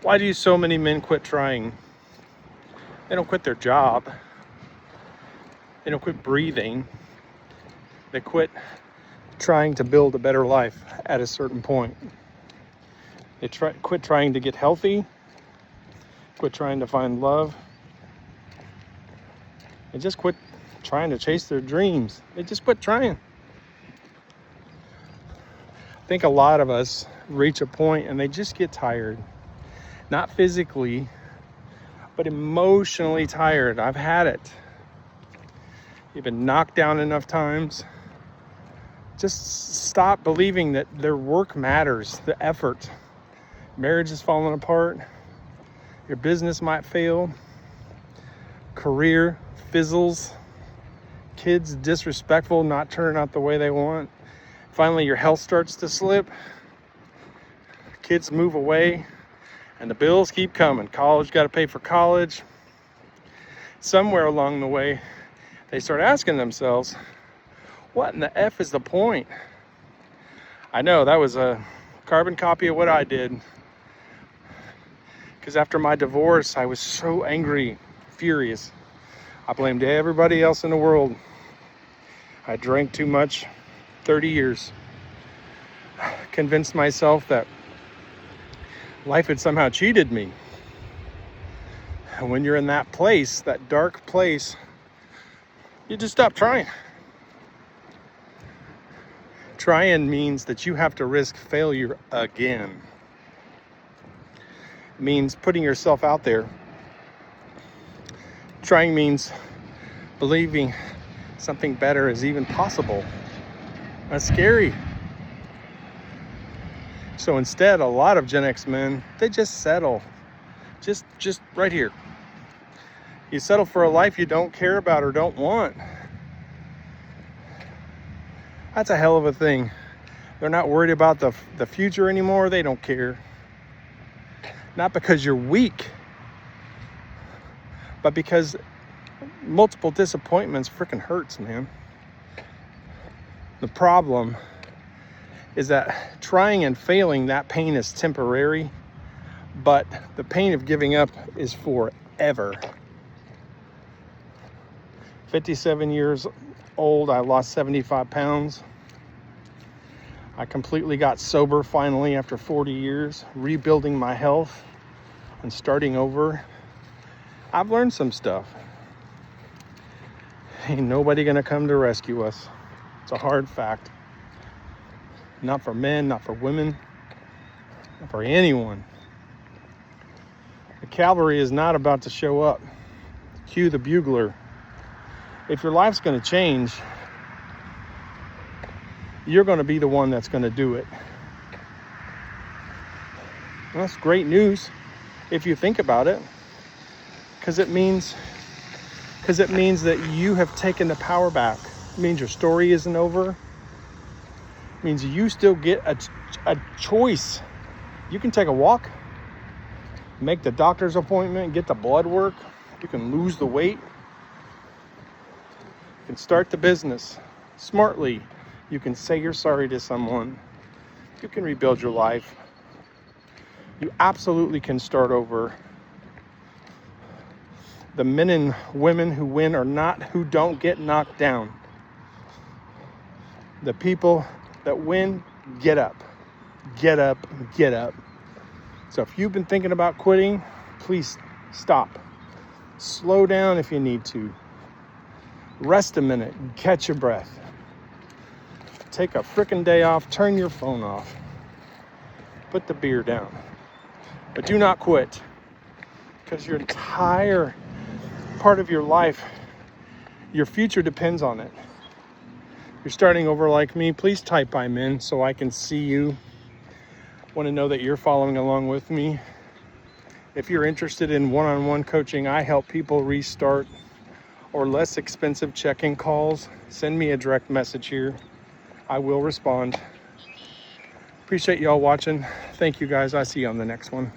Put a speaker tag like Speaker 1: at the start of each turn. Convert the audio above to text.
Speaker 1: Why do so many men quit trying? They don't quit their job. They don't quit breathing. They quit trying to build a better life at a certain point. They quit trying to get healthy, quit trying to find love. They just quit trying to chase their dreams. They just quit trying. I think a lot of us reach a point and they just get tired. Not physically, but emotionally tired. I've had it. You've been knocked down enough times. Just stop believing that their work matters, the effort. Marriage is falling apart. Your business might fail. Career fizzles. Kids disrespectful, not turning out the way they want. Finally, your health starts to slip. Kids move away. And the bills keep coming. College, got to pay for college. Somewhere along the way, they start asking themselves, what in the F is the point? I know that was a carbon copy of what I did. Because after my divorce, I was so angry, furious. I blamed everybody else in the world. I drank too much, 30 years. Convinced myself that life had somehow cheated me. And when you're in that place, that dark place, you just stop trying. Trying means that you have to risk failure again. It means putting yourself out there. Trying means believing something better is even possible. That's scary. So instead, a lot of Gen X men, they just settle. Just right here. You settle for a life you don't care about or don't want. That's a hell of a thing. They're not worried about the future anymore. They don't care. Not because you're weak, but because multiple disappointments freaking hurts, man. The problem is that trying and failing, that pain is temporary, but the pain of giving up is forever. 57 years old, I lost 75 pounds. I completely got sober finally after 40 years, rebuilding my health and starting over. I've learned some stuff. Ain't nobody gonna come to rescue us. It's a hard fact. Not for men, not for women, not for anyone. The cavalry is not about to show up. Cue the bugler. If your life's gonna change, you're gonna be the one that's gonna do it. Well, that's great news if you think about it, because it means that you have taken the power back. It means your story isn't over. It means you still get a choice. You can take a walk, make the doctor's appointment, get the blood work. You can lose the weight. You can start the business smartly. You can say you're sorry to someone. You can rebuild your life. You absolutely can start over. The men and women who win are not who don't get knocked down. The people that win, get up. Get up, get up. So if you've been thinking about quitting, please stop. Slow down if you need to. Rest a minute, catch your breath. Take a frickin' day off, turn your phone off. Put the beer down. But do not quit, because your entire part of your life, your future depends on it. If you're starting over like me, please type I'm in so I can see you. Want to know that you're following along with me. If you're interested in one-on-one coaching, I help people restart or less expensive check-in calls. Send me a direct message here. I will respond. Appreciate y'all watching. Thank you guys. I see you on the next one.